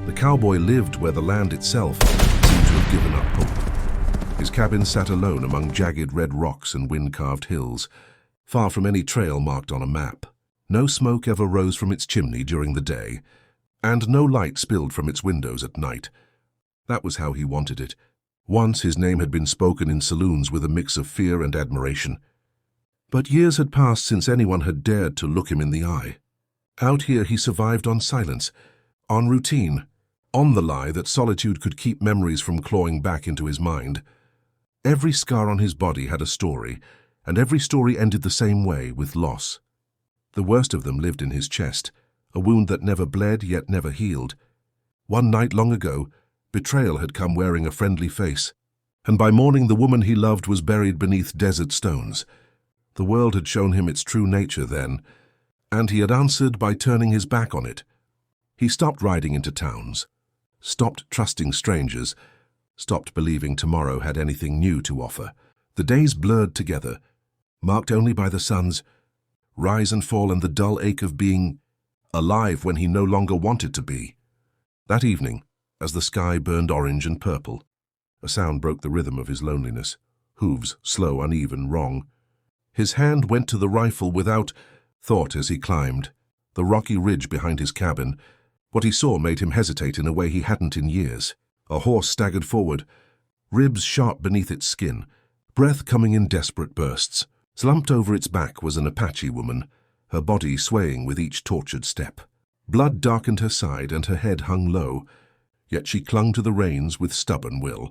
The cowboy lived where the land itself seemed to have given up hope. His cabin sat alone among jagged red rocks and wind-carved hills, far from any trail marked on a map. No smoke ever rose from its chimney during the day, and no light spilled from its windows at night. That was how he wanted it. Once his name had been spoken in saloons with a mix of fear and admiration. But years had passed since anyone had dared to look him in the eye. Out here he survived on silence, on routine, on the lie that solitude could keep memories from clawing back into his mind. Every scar on his body had a story, and every story ended the same way, with loss. The worst of them lived in his chest, a wound that never bled yet never healed. One night long ago, betrayal had come wearing a friendly face, and by morning the woman he loved was buried beneath desert stones. The world had shown him its true nature then, and he had answered by turning his back on it. He stopped riding into towns, stopped trusting strangers, stopped believing tomorrow had anything new to offer. The days blurred together, marked only by the sun's rise and fall and the dull ache of being alive when he no longer wanted to be. That evening, as the sky burned orange and purple, a sound broke the rhythm of his loneliness. Hooves, slow, uneven, wrong. His hand went to the rifle without thought as he climbed the rocky ridge behind his cabin. What he saw made him hesitate in a way he hadn't in years. A horse staggered forward, ribs sharp beneath its skin, breath coming in desperate bursts. Slumped over its back was an Apache woman, her body swaying with each tortured step. Blood darkened her side and her head hung low, yet she clung to the reins with stubborn will.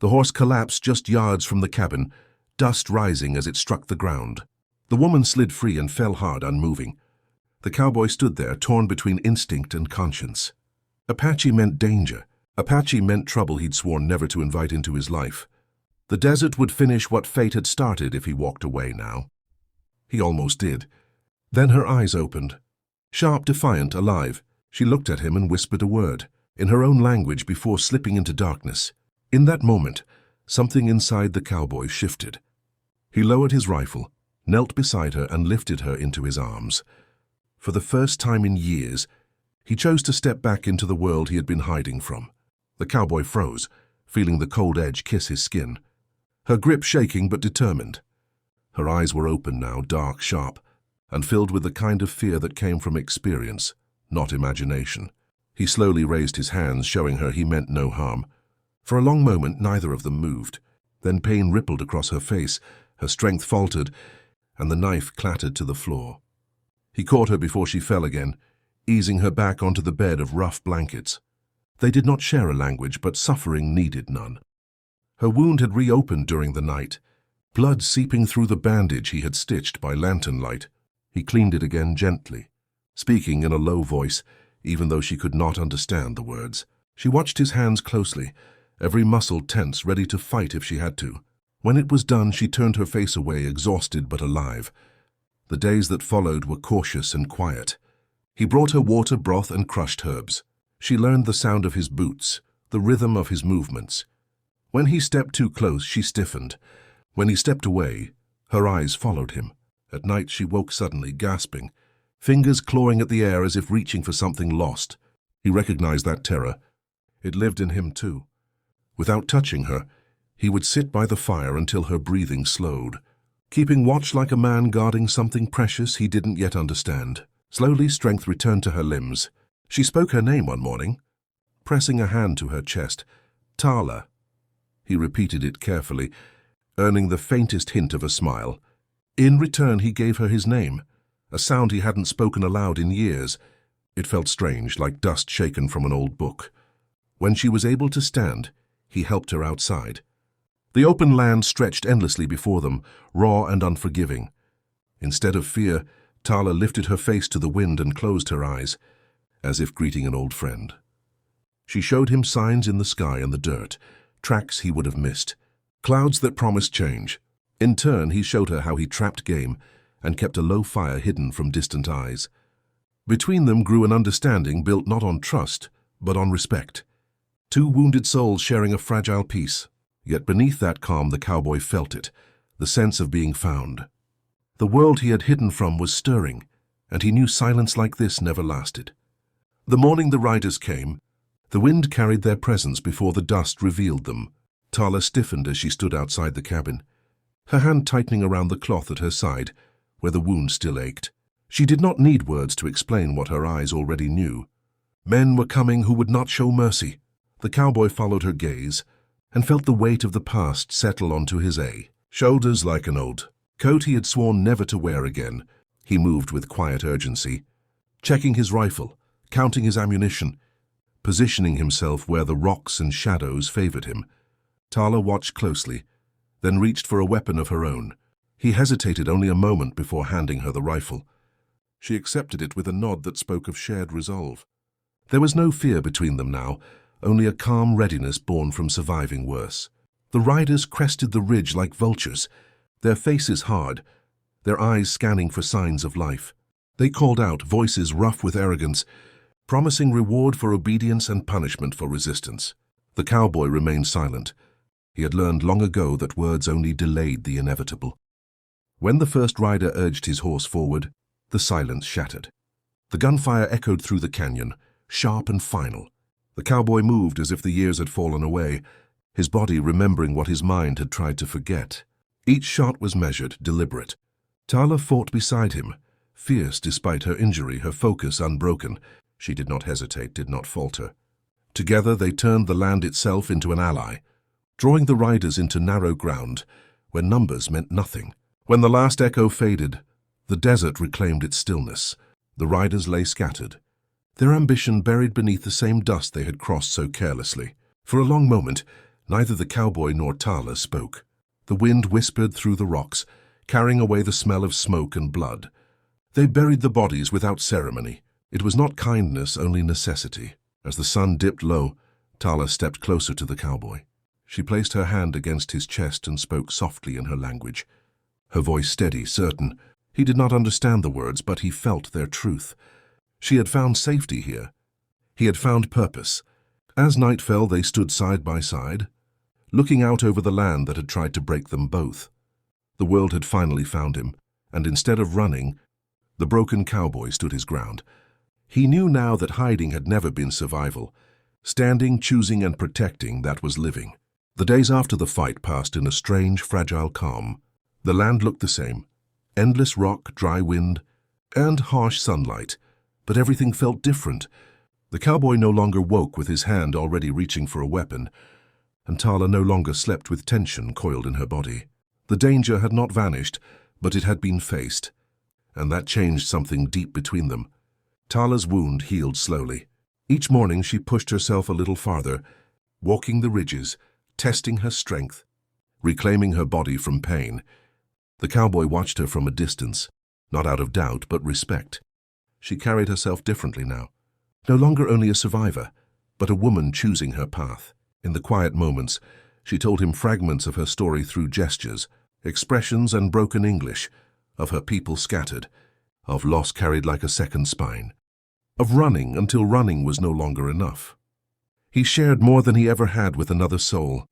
The horse collapsed just yards from the cabin, dust rising as it struck the ground. The woman slid free and fell hard, unmoving. The cowboy stood there, torn between instinct and conscience. Apache meant danger. Apache meant trouble he'd sworn never to invite into his life. The desert would finish what fate had started if he walked away now. He almost did. Then her eyes opened. Sharp, defiant, alive, she looked at him and whispered a word, in her own language, before slipping into darkness. In that moment, something inside the cowboy shifted. He lowered his rifle, knelt beside her, and lifted her into his arms. For the first time in years, he chose to step back into the world he had been hiding from. The cowboy froze, feeling the cold edge kiss his skin. Her grip shaking but determined. Her eyes were open now, dark, sharp, and filled with the kind of fear that came from experience, not imagination. He slowly raised his hands, showing her he meant no harm. For a long moment, neither of them moved. Then pain rippled across her face, her strength faltered, and the knife clattered to the floor. He caught her before she fell again, easing her back onto the bed of rough blankets. They did not share a language, but suffering needed none. Her wound had reopened during the night, blood seeping through the bandage he had stitched by lantern light. He cleaned it again gently, speaking in a low voice, even though she could not understand the words. She watched his hands closely, every muscle tense, ready to fight if she had to. When it was done, she turned her face away, exhausted but alive. The days that followed were cautious and quiet. He brought her water, broth, and crushed herbs. She learned the sound of his boots, the rhythm of his movements. When he stepped too close, she stiffened. When he stepped away, her eyes followed him. At night, she woke suddenly, gasping, fingers clawing at the air as if reaching for something lost. He recognized that terror. It lived in him too. Without touching her, he would sit by the fire until her breathing slowed, keeping watch like a man guarding something precious he didn't yet understand. Slowly, strength returned to her limbs. She spoke her name one morning, pressing a hand to her chest. Tala. He repeated it carefully, earning the faintest hint of a smile. In return, he gave her his name, a sound he hadn't spoken aloud in years. It felt strange, like dust shaken from an old book. When she was able to stand, he helped her outside. The open land stretched endlessly before them, raw and unforgiving. Instead of fear, Tala lifted her face to the wind and closed her eyes, as if greeting an old friend. She showed him signs in the sky and the dirt, tracks he would have missed, clouds that promised change. In turn, he showed her how he trapped game and kept a low fire hidden from distant eyes. Between them grew an understanding built not on trust, but on respect. Two wounded souls sharing a fragile peace. Yet beneath that calm, the cowboy felt it, the sense of being found. The world he had hidden from was stirring, and he knew silence like this never lasted. The morning the riders came, The wind carried their presence before the dust revealed them. Tala stiffened as she stood outside the cabin, her hand tightening around the cloth at her side, where the wound still ached. She did not need words to explain what her eyes already knew. Men were coming who would not show mercy. The cowboy followed her gaze and felt the weight of the past settle onto his shoulders like an old coat he had sworn never to wear again. He moved with quiet urgency, checking his rifle, counting his ammunition, positioning himself where the rocks and shadows favored him. Tala watched closely, then reached for a weapon of her own. He hesitated only a moment before handing her the rifle. She accepted it with a nod that spoke of shared resolve. There was no fear between them now, only a calm readiness born from surviving worse. The riders crested the ridge like vultures, their faces hard, their eyes scanning for signs of life. They called out, voices rough with arrogance, promising reward for obedience and punishment for resistance. The cowboy remained silent. He had learned long ago that words only delayed the inevitable. When the first rider urged his horse forward, the silence shattered. The gunfire echoed through the canyon, sharp and final. The cowboy moved as if the years had fallen away, his body remembering what his mind had tried to forget. Each shot was measured, deliberate. Tala fought beside him, fierce despite her injury, her focus unbroken. She did not hesitate, did not falter. Together they turned the land itself into an ally, drawing the riders into narrow ground where numbers meant nothing. When the last echo faded, the desert reclaimed its stillness. The riders lay scattered, their ambition buried beneath the same dust they had crossed so carelessly. For a long moment, neither the cowboy nor Tala spoke. The wind whispered through the rocks, carrying away the smell of smoke and blood. They buried the bodies without ceremony. It was not kindness, only necessity. As the sun dipped low, Tala stepped closer to the cowboy. She placed her hand against his chest and spoke softly in her language. Her voice steady, certain. He did not understand the words, but he felt their truth. She had found safety here. He had found purpose. As night fell, they stood side by side, looking out over the land that had tried to break them both. The world had finally found him, and instead of running, the broken cowboy stood his ground. He knew now that hiding had never been survival. Standing, choosing, and protecting, that was living. The days after the fight passed in a strange, fragile calm. The land looked the same. Endless rock, dry wind, and harsh sunlight. But everything felt different. The cowboy no longer woke with his hand already reaching for a weapon, and Tala no longer slept with tension coiled in her body. The danger had not vanished, but it had been faced, and that changed something deep between them. Tala's wound healed slowly. Each morning she pushed herself a little farther, walking the ridges, testing her strength, reclaiming her body from pain. The cowboy watched her from a distance, not out of doubt but respect. She carried herself differently now, no longer only a survivor, but a woman choosing her path. In the quiet moments, she told him fragments of her story through gestures, expressions and broken English, of her people scattered, of loss carried like a second spine, of running until running was no longer enough. He shared more than he ever had with another soul.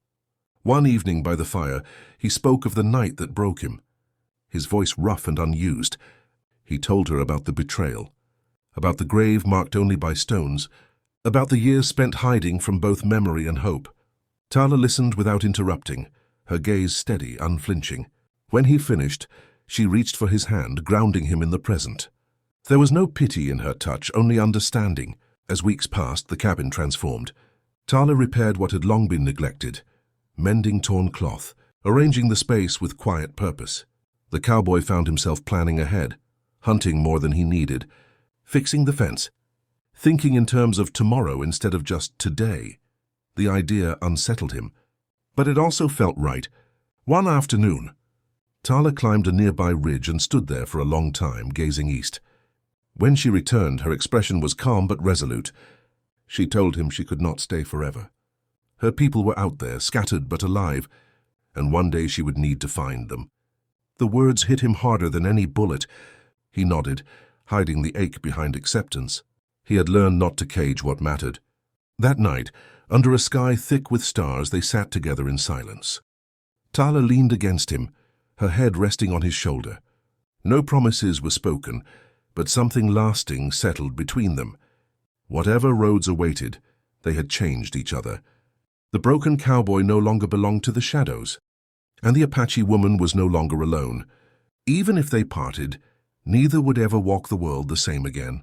One evening by the fire, he spoke of the night that broke him. His voice rough and unused, he told her about the betrayal, about the grave marked only by stones, about the years spent hiding from both memory and hope. Tala listened without interrupting, her gaze steady, unflinching. When he finished, she reached for his hand, grounding him in the present. There was no pity in her touch, only understanding. As weeks passed, the cabin transformed. Tala repaired what had long been neglected, mending torn cloth, arranging the space with quiet purpose. The cowboy found himself planning ahead, hunting more than he needed, fixing the fence, thinking in terms of tomorrow instead of just today. The idea unsettled him, but it also felt right. One afternoon, Tala climbed a nearby ridge and stood there for a long time, gazing east. When she returned, her expression was calm but resolute. She told him she could not stay forever. Her people were out there, scattered but alive, and one day she would need to find them. The words hit him harder than any bullet. He nodded, hiding the ache behind acceptance. He had learned not to cage what mattered. That night, under a sky thick with stars, they sat together in silence. Tala leaned against him, her head resting on his shoulder. No promises were spoken, but something lasting settled between them. Whatever roads awaited, They had changed each other. The broken cowboy no longer belonged to the shadows, and the Apache woman was no longer alone. Even if they parted, neither would ever walk the world the same again.